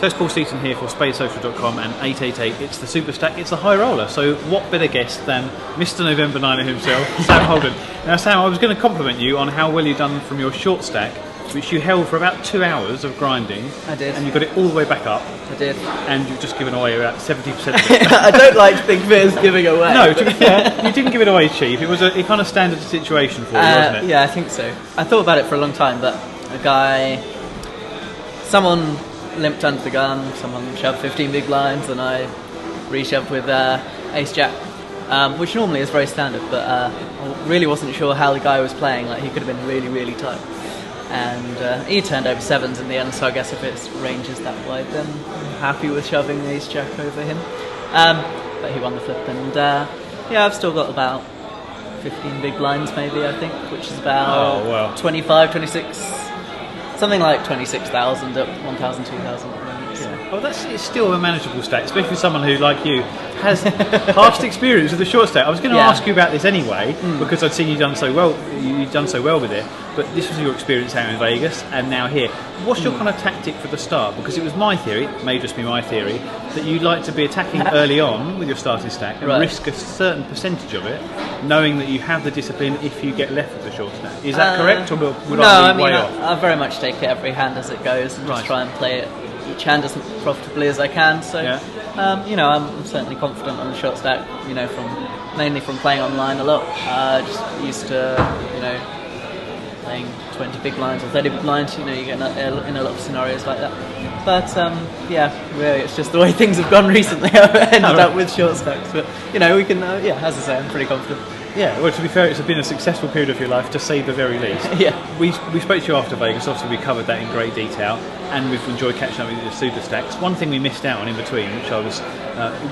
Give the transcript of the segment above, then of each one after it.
So it's Paul Seaton here for SpadeSocial.com and 888. It's the SuperStack, it's the high roller. So what better guest than Mr. November Niner himself, Sam Holden. Now Sam, I was going to compliment you on how well you've done from your short stack, which you held for about 2 hours of grinding. I did. And you got it all the way back up. I did. And you've just given away about 70% of it. I don't like Big Fizz giving away. No, to be fair, you didn't give it away cheap. It was a kind of standard situation for you, wasn't it? Yeah, I think so. I thought about it for a long time, but someone limped under the gun, someone shoved 15 big blinds, and I reshoved with Ace Jack, which normally is very standard, but I really wasn't sure how the guy was playing. Like, he could have been really, really tight. And he turned over sevens in the end, so I guess if its range is that wide, then I'm happy with shoving Ace Jack over him. But he won the flip, and yeah, I've still got about 15 big blinds maybe, I think, which is about 25, 26, something like 26,000 up 1,000, 2,000 at the moment. So. Oh, it's still a manageable stack, especially for someone who, like you, has past experience with the short stack. I was going to ask you about this anyway, because I'd seen you done so well. You've done so well with it, but this was your experience out in Vegas, and now here. What's your kind of tactic for the start? Because it was my theory, it may just be my theory, that you like to be attacking early on with your starting stack and risk a certain percentage of it, knowing that you have the discipline if you get left with the short stack. Is that correct, or would I be way off? I very much take it every hand as it goes and just try and play it each hand as profitably as I can. So, you know, I'm certainly confident on the short stack. You know, mainly from playing online a lot. Just used to, you know, playing 20 big blinds or 30 big blinds. You know, you get in a lot of scenarios like that. But yeah, really, it's just the way things have gone recently. I've ended up with short stacks. But you know, we can. Yeah, as I say, I'm pretty confident. Yeah, well, to be fair, it's been a successful period of your life, to say the very least. Yeah. We spoke to you after Vegas, obviously we covered that in great detail, and we've enjoyed catching up with you at Super Stacks. One thing we missed out on in between, which I was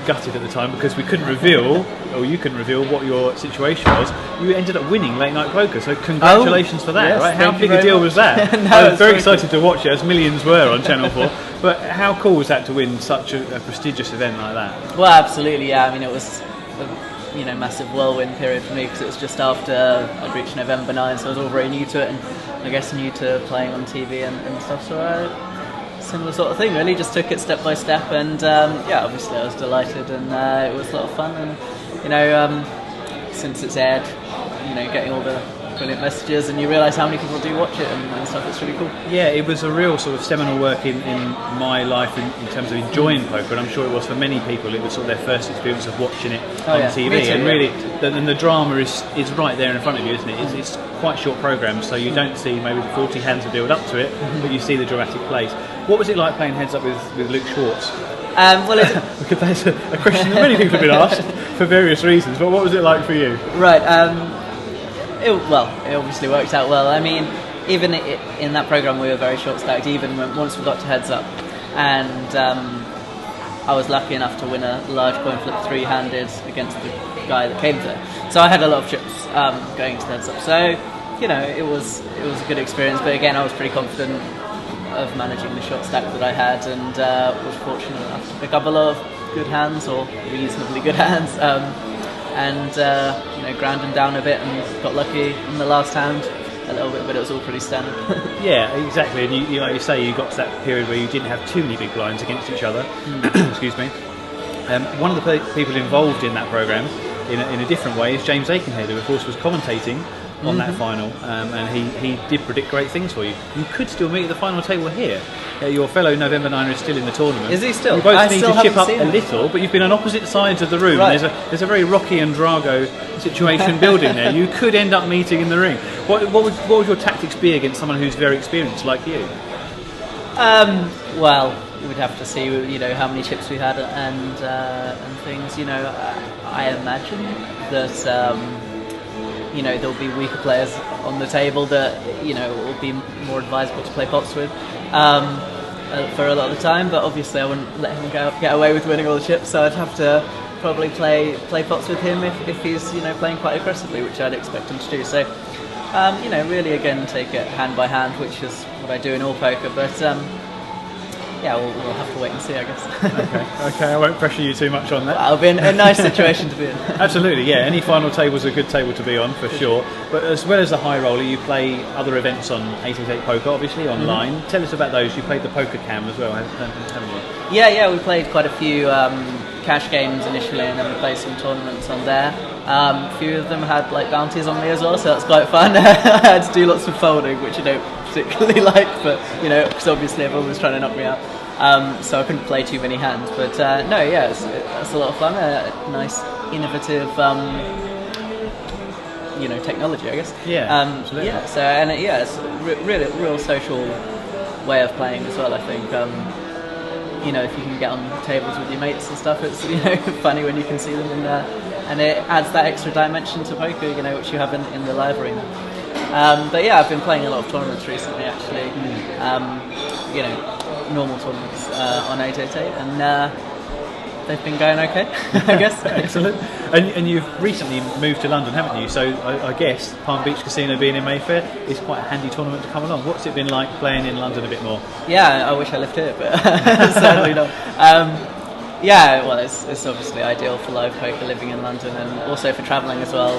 gutted at the time, because we couldn't reveal, or you couldn't reveal what your situation was. You ended up winning Late Night Poker, so congratulations for that, yes, right? How big a deal was that? I was very excited to watch it, as millions were on Channel 4. But how cool was that to win such a prestigious event like that? Well, absolutely, yeah. I mean, it was a massive whirlwind period for me, because it was just after I'd reached November 9, so I was all very new to it, and I guess new to playing on TV and stuff, so similar sort of thing really, just took it step by step, and yeah, obviously I was delighted, and it was a lot of fun, and you know, since it's aired, you know, getting all the brilliant messages, and you realise how many people do watch it and stuff. It's really cool. Yeah, it was a real sort of seminal work in my life in terms of enjoying poker, and I'm sure it was for many people. It was sort of their first experience of watching it on TV, too, and really, the drama is right there in front of you, isn't it? It's quite short programs, so you don't see maybe the 40 hands that build up to it, but you see the dramatic plays. What was it like playing heads up with Luke Schwartz? Well, because that's a question that many people have been asked for various reasons, but what was it like for you? Right. It obviously worked out well. I mean, even in that program we were very short stacked, even once we got to heads up, and I was lucky enough to win a large coin flip three-handed against the guy that came there. So I had a lot of chips going to heads up. So, you know, it was a good experience. But again, I was pretty confident of managing the short stack that I had, and was fortunate enough to pick up a lot of good hands, or reasonably good hands. And you know, ground him down a bit, and got lucky in the last hand a little bit, but it was all pretty standard. Yeah, exactly. And you, like you say, you got to that period where you didn't have too many big blinds against each other. Excuse me. One of the people involved in that program, in a different way, is James Aikenhead, who of course was commentating on that final, and he did predict great things for you. You could still meet at the final table here. Your fellow November Niner is still in the tournament. Is he still? You both need to chip up a little, but you've been on opposite sides of the room. Right. There's a very Rocky and Drago situation building there. You could end up meeting in the ring. What would your tactics be against someone who's very experienced like you? Well, we'd have to see, you know, how many chips we had and things. You know, I imagine that you know, there'll be weaker players on the table that, you know, will be more advisable to play pots with for a lot of the time, but obviously I wouldn't let him get away with winning all the chips, so I'd have to probably play pots with him if he's, you know, playing quite aggressively, which I'd expect him to do. So, you know, really again take it hand by hand, which is what I do in all poker, but yeah, we'll have to wait and see, I guess. Okay, I won't pressure you too much on that. That'll be a nice situation to be in. Absolutely, yeah. Any final table is a good table to be on for sure. But as well as the high roller, you play other events on 888 Poker, obviously online. Tell us about those. You played the Poker Cam as well, haven't you? Yeah, we played quite a few cash games initially, and then we played some tournaments on there. A few of them had like bounties on me as well, so that's quite fun. I had to do lots of folding, which I don't particularly like, but because obviously everyone was trying to knock me out, so I couldn't play too many hands. But no, yeah, it's a lot of fun. Nice, innovative, technology, I guess. Yeah, absolutely. Yeah. So it's really real social way of playing as well. I think. If you can get on tables with your mates and stuff, it's funny when you can see them, and it adds that extra dimension to poker, which you have in the live arena. But yeah, I've been playing a lot of tournaments recently, actually. Normal tournaments on 888, and they've been going okay, I guess. Excellent. And you've recently moved to London, haven't you? So I guess Palm Beach Casino being in Mayfair is quite a handy tournament to come along. What's it been like playing in London a bit more? Yeah, I wish I lived here, but sadly not. Yeah, well, it's obviously ideal for live poker living in London, and also for travelling as well,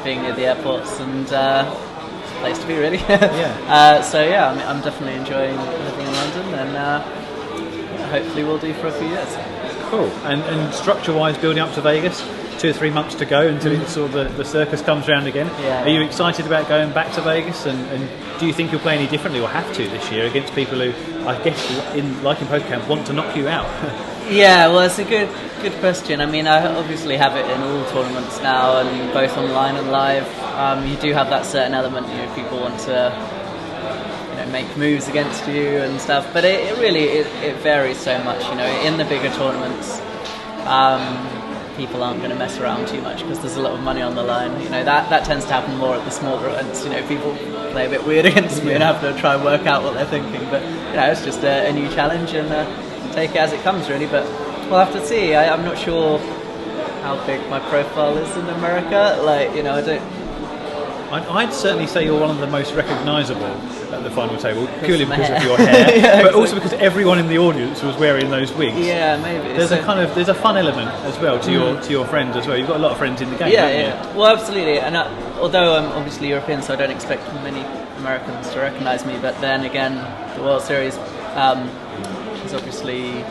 being near the airports, and it's a place to be, really. Yeah. So yeah, I'm definitely enjoying living in London, and hopefully we'll do for a few years. Cool. And structure-wise, building up to Vegas, 2 or 3 months to go until it's sort of the circus comes round again. Yeah. Are you excited about going back to Vegas? And do you think you'll play any differently or have to this year against people who, I guess, in Poker Camp, want to knock you out? Yeah, well, it's a good question. I mean, I obviously have it in all tournaments now, and both online and live. You do have that certain element, people want to make moves against you and stuff, but it really varies so much. In the bigger tournaments, people aren't going to mess around too much because there's a lot of money on the line. That tends to happen more at the smaller events. People play a bit weird against me and have to try and work out what they're thinking, but it's just a new challenge, and take it as it comes, really. But we'll have to see. I'm not sure how big my profile is in America. I don't. I'd certainly say you're one of the most recognisable at the final table, purely because hair. of your hair, Yeah, but also because everyone in the audience was wearing those wigs. Yeah, maybe. There's a fun element as well to your friends as well. You've got a lot of friends in the game, haven't you? Well, absolutely. And although I'm obviously European, so I don't expect many Americans to recognise me. But then again, the World Series is obviously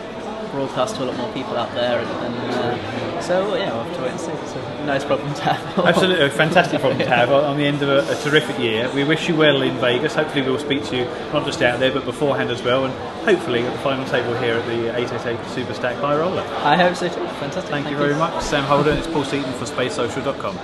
broadcast to a lot more people out there, and so we'll have to wait and see. It's a nice problem to have. Absolutely, a fantastic problem to have on the end of a terrific year. We wish you well in Vegas. Hopefully we'll speak to you not just out there but beforehand as well, and hopefully at the final table here at the 888 SuperStack High Roller. I hope so too. Fantastic. Thank you very much, Sam Holden. It's Paul Seaton for SpaceSocial.com.